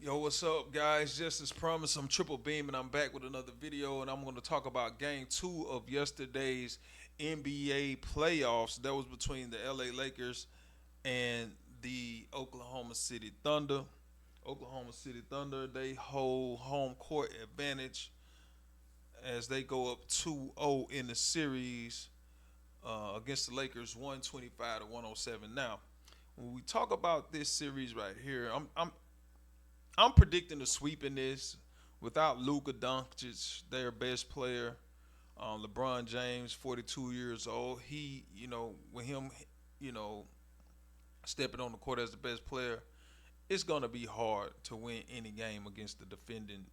Yo, what's up, guys? Just as promised, I'm Triple Beam, and I'm back with another video, and I'm going to talk about Game 2 of yesterday's NBA playoffs. That was between the LA Lakers and the Oklahoma City Thunder. Oklahoma City Thunder, they hold home court advantage as they go up 2-0 in the series against the Lakers, 125 to 107. Now, when we talk about this series right here, I'm predicting a sweep in this without Luka Doncic, their best player. LeBron James, 42 years old. With him, you know, stepping on the court as the best player, it's gonna be hard to win any game against the defending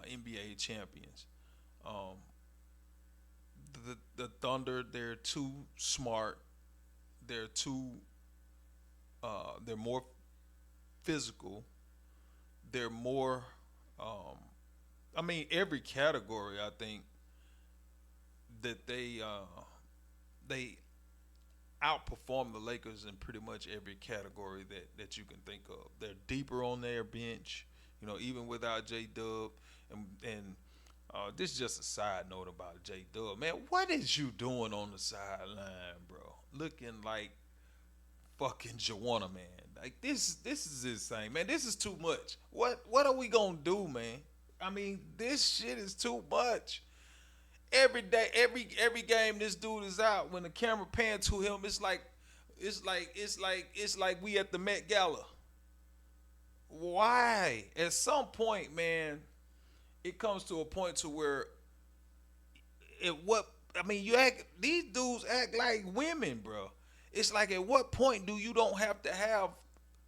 NBA champions. Um, the Thunder, they're too smart. They're too. They're more physical. They're more. Um, I mean, every category. I think that they outperform the Lakers in pretty much every category that you can think of. They're deeper on their bench, even without J Dub. And this is just a side note about J Dub. Man, what is you doing on the sideline, bro? Looking like fucking Joanna, man. Like this is insane, man. This is too much. What are we gonna do, man? I mean, this shit is too much. Every day, every game, this dude is out. When the camera pan to him, it's like we at the Met Gala. Why? At some point, man, it comes to a point to where it what I mean, you act these dudes act like women, bro. It's like at what point do you don't have to have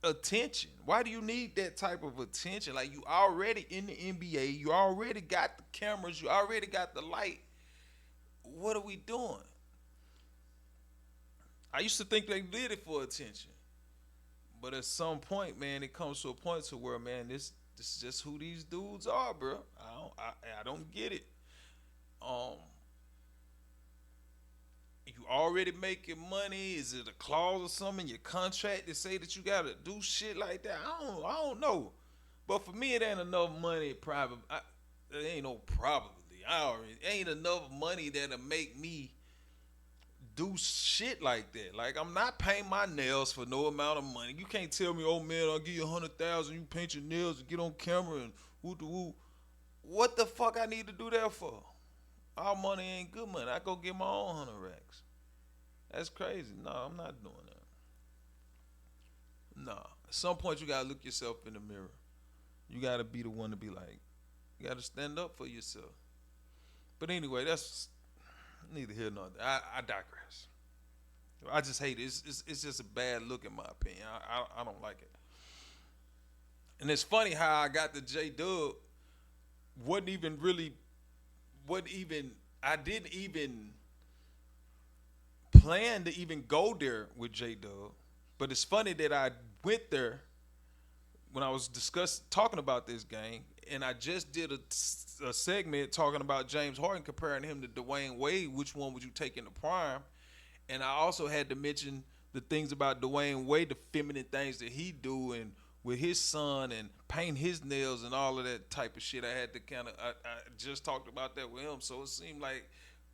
attention? Why do you need that type of attention? Like you already in the NBA, you already got the cameras, you already got the light. What are we doing? I used to think they did it for attention, but at some point, man, it comes to a point to where, man, this is just who these dudes are, bro. I don't get it. Um, you already making money? Is it a clause or something in your contract that say that you gotta do shit like that? I don't know. But for me, it ain't enough money. It ain't no probably. I already ain't enough money that'll make me do shit like that. Like I'm not painting my nails for no amount of money. You can't tell me, oh man, I'll give you 100,000. You paint your nails and get on camera and woo the woo. What the fuck I need to do that for? All money ain't good money. I go get my own 100 racks. That's crazy. No, I'm not doing that. No. At some point, you gotta look yourself in the mirror. You gotta be the one to be like, you gotta stand up for yourself. But anyway, that's neither here nor there. I digress. I just hate it. It's just a bad look in my opinion. I don't like it. And it's funny how I got the J Dub. Wasn't even really. Wasn't even. I didn't even plan to even go there with J Dub. But it's funny that I went there when I was talking about this game, and I just did a segment talking about James Harden, comparing him to Dwayne Wade. Which one would you take in the prime? And I also had to mention the things about Dwayne Wade, the feminine things that he do, and with his son, and paint his nails and all of that type of shit. I had to I just talked about that with him, so it seemed like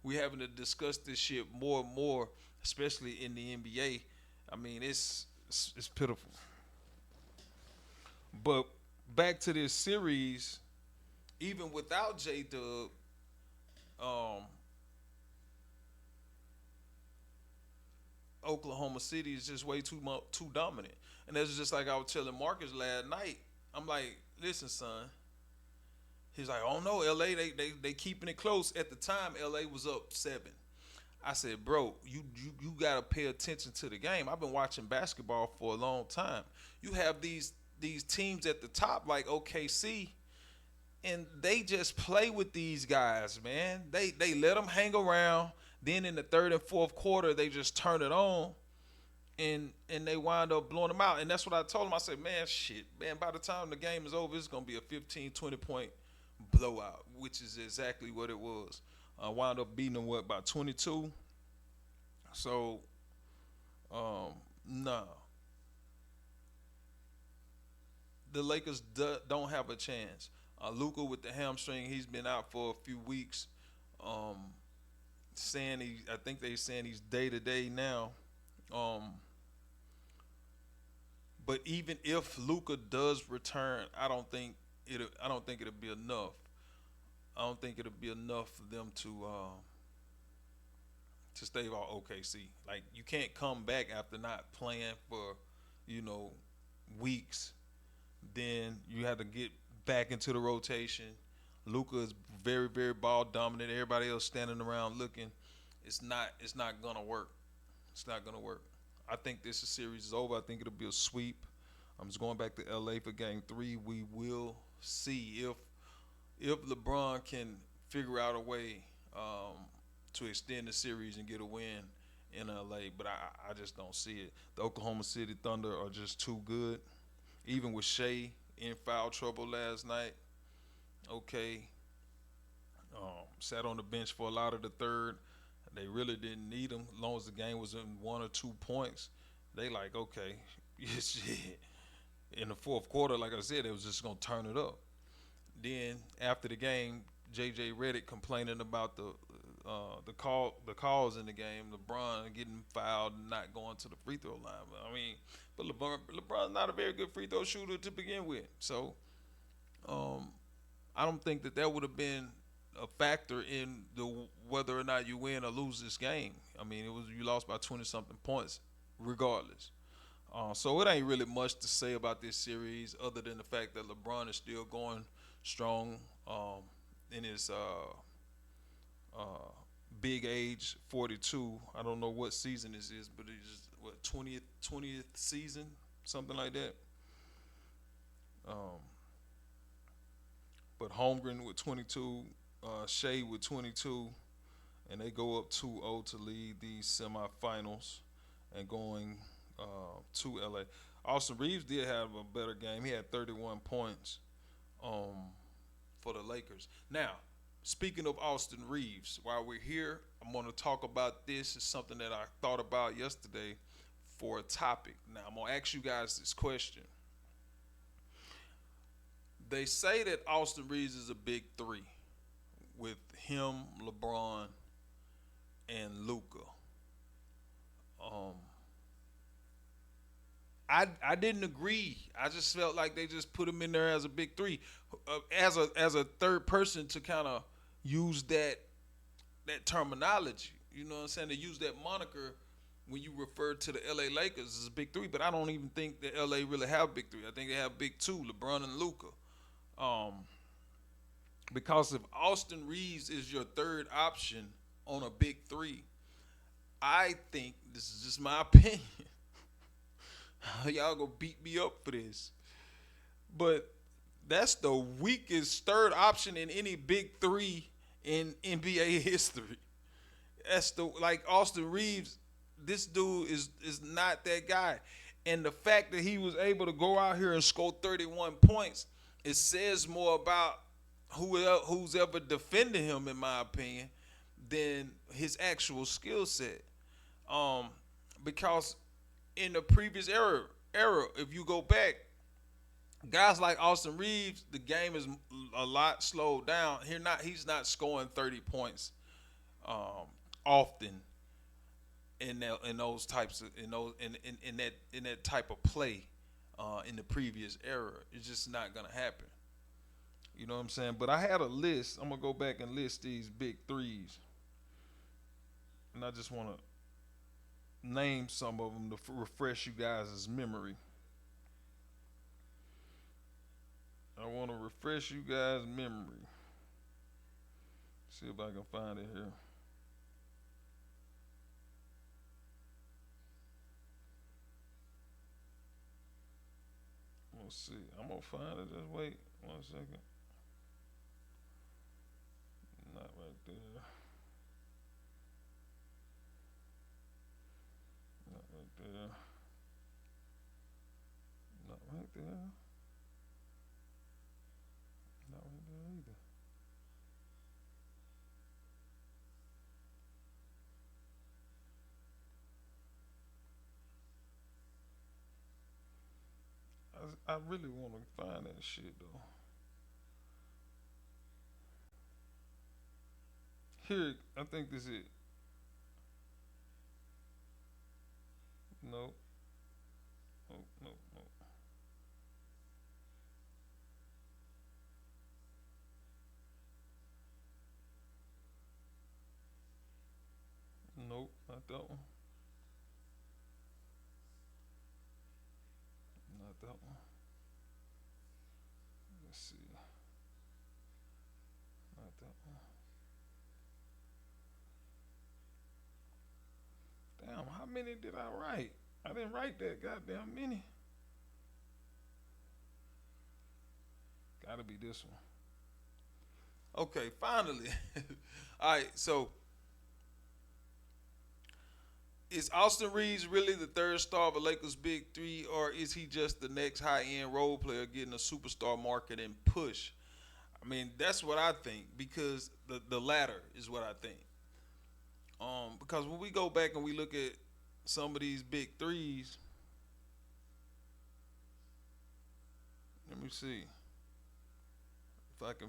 we having to discuss this shit more and more, especially in the NBA. I mean, it's pitiful. But back to this series, even without J Dub, um, Oklahoma City is just way too dominant. And that's just like I was telling Marcus last night. I'm like, listen, son. He's like, oh no, LA, they keeping it close. At the time, LA was up 7. I said, bro, you gotta pay attention to the game. I've been watching basketball for a long time. You have these teams at the top like OKC, and they just play with these guys, man. They let them hang around. Then in the third and fourth quarter, they just turn it on, and they wind up blowing them out. And that's what I told him. I said, man, shit, man. By the time the game is over, it's gonna be a 15, 20 point blowout, which is exactly what it was. Wound up beating them what by 22. So, no, the Lakers don't have a chance. Luka with the hamstring, he's been out for a few weeks. Um, I think they saying he's day to day now. Um, but even if Luka does return, I don't think it'll be enough. I don't think it'll be enough for them to stave off OKC. Like you can't come back after not playing for, you know, weeks. Then you have to get back into the rotation. Luka is very, very ball dominant. Everybody else standing around looking. It's not gonna work. It's not gonna work. I think this series is over. I think it'll be a sweep. I'm just going back to LA for game three. We will see if LeBron can figure out a way to extend the series and get a win in LA, but I just don't see it. The Oklahoma City Thunder are just too good. Even with Shea in foul trouble last night, okay, sat on the bench for a lot of the third. They really didn't need him. As long as the game was in 1 or 2 points, they like, okay, shit. In the fourth quarter, like I said, they was just gonna turn it up. Then after the game, JJ Redick complaining about the calls in the game, LeBron getting fouled and not going to the free throw line. I mean, but LeBron's not a very good free throw shooter to begin with. So um, I don't think that would have been a factor in the whether or not you win or lose this game. I mean, it was you lost by 20 something points, regardless. So it ain't really much to say about this series other than the fact that LeBron is still going strong in his uh, big age, 42. I don't know what season this is, but it's what 20th season, something like that. Um, but Holmgren with 22, Shea with 22, and they go up 2-0 to lead the semifinals and going to LA. Austin Reaves did have a better game. He had 31 points for the Lakers. Now, speaking of Austin Reaves, while we're here, I'm going to talk about this. It's something that I thought about yesterday for a topic. Now, I'm going to ask you guys this question. They say that Austin Reaves is a big three with him, LeBron, and Luka. I didn't agree. I just felt like they just put him in there as a big three, as a third person to kind of use that terminology. You know what I'm saying? To use that moniker when you refer to the LA Lakers as a big three, but I don't even think that LA really have big three. I think they have big two, LeBron and Luka. Because if Austin Reaves is your third option on a big three, I think this is just my opinion. Y'all gonna beat me up for this, but that's the weakest third option in any big three in NBA history. That's the like Austin Reaves. This dude is not that guy, and the fact that he was able to go out here and score 31 points, it says more about who's ever defending him, in my opinion, than his actual skill set. Because in the previous era, if you go back, guys like Austin Reaves, the game is a lot slowed down. He's not scoring 30 points often in those types of in that type of play in the previous era. It's just not gonna happen. You know what I'm saying? But I had a list. I'm gonna go back and list these big threes, and I just want to name some of them to refresh you guys' memory. I want to refresh you guys' memory. See if I can find it here. Let's see. I'm gonna find it. Just wait 1 second. Not right there. Not right there. Not right there. Not right there either. I really want to find that shit though. Here, I think this is it. No, no, no, no. Nope, not that one. Not that one. Let's see. Not that one. Damn, how many did I write? I didn't write that goddamn many. Gotta be this one. Okay, finally. All right, so is Austin Reaves really the third star of a Lakers big three, or is he just the next high end role player getting a superstar market and push? I mean, that's what I think because the latter is what I think. Because when we go back and we look at some of these big threes, let me see if I can.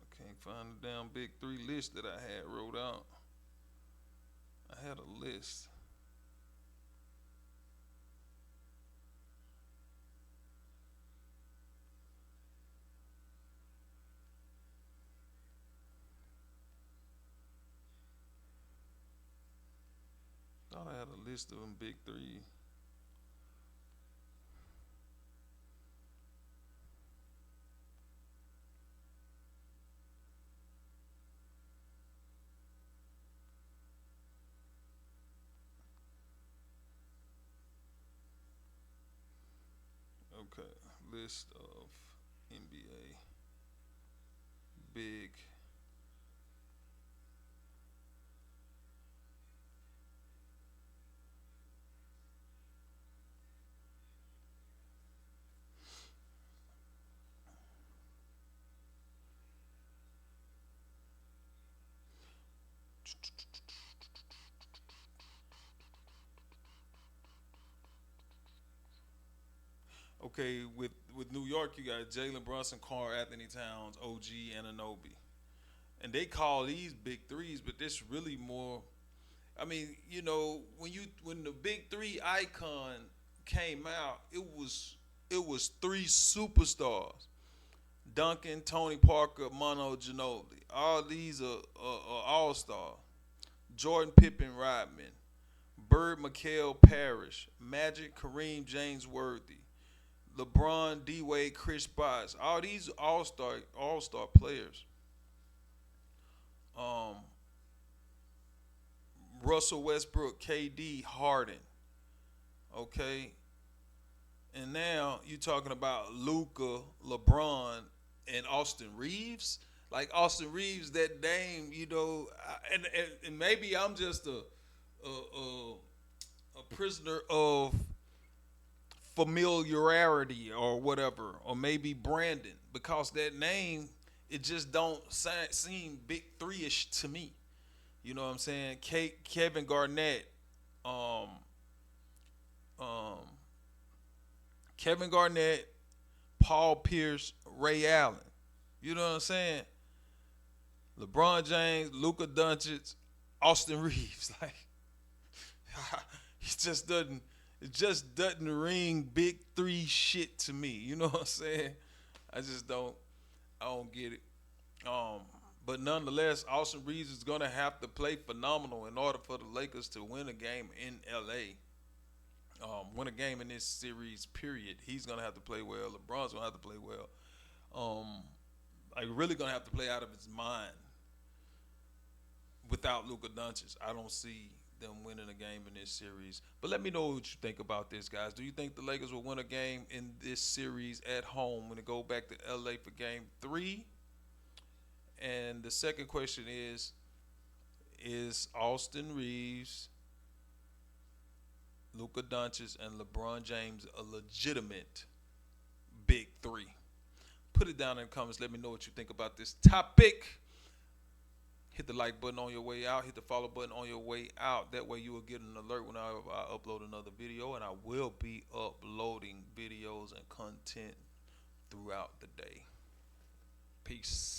I can't find the damn big three list that I had wrote out. I had a list. Thought I had a list of them big three. Okay, list of NBA big. Okay, with New York, you got Jalen Brunson, Carl Anthony Towns, OG, and Anobi, and they call these big threes, but this really more. I mean, when the big three icon came out, it was three superstars: Duncan, Tony Parker, Mono Ginobili. All these are all stars. Jordan Pippen, Rodman, Bird, McHale, Parrish, Magic, Kareem, James Worthy, LeBron, D Wade, Chris Bosh. All these all star players. Um, Russell Westbrook, KD, Harden. Okay, and now you talking about Luka, LeBron, and Austin Reaves. Like Austin Reaves, that name, and maybe I'm just a a prisoner of familiarity or whatever, or maybe Brandon, because that name it just don't seem big three ish to me. You know what I'm saying? Kevin Garnett, um, um, Kevin Garnett, Paul Pierce, Ray Allen. You know what I'm saying? LeBron James, Luka Doncic, Austin Reaves. Like it just doesn't ring big three shit to me. You know what I'm saying? I just don't get it. Um, but nonetheless, Austin Reeves is gonna have to play phenomenal in order for the Lakers to win a game in LA. Win a game in this series, period. He's gonna have to play well. LeBron's gonna have to play well. Um, like really gonna have to play out of his mind without Luka Doncic. I don't see them winning a game in this series. But let me know what you think about this, guys. Do you think the Lakers will win a game in this series at home when they go back to LA for game three? And the second question is Austin Reeves, Luka Doncic, and LeBron James a legitimate big three? Put it down in the comments. Let me know what you think about this topic. Hit the like button on your way out. Hit the follow button on your way out. That way you will get an alert whenever I upload another video. And I will be uploading videos and content throughout the day. Peace.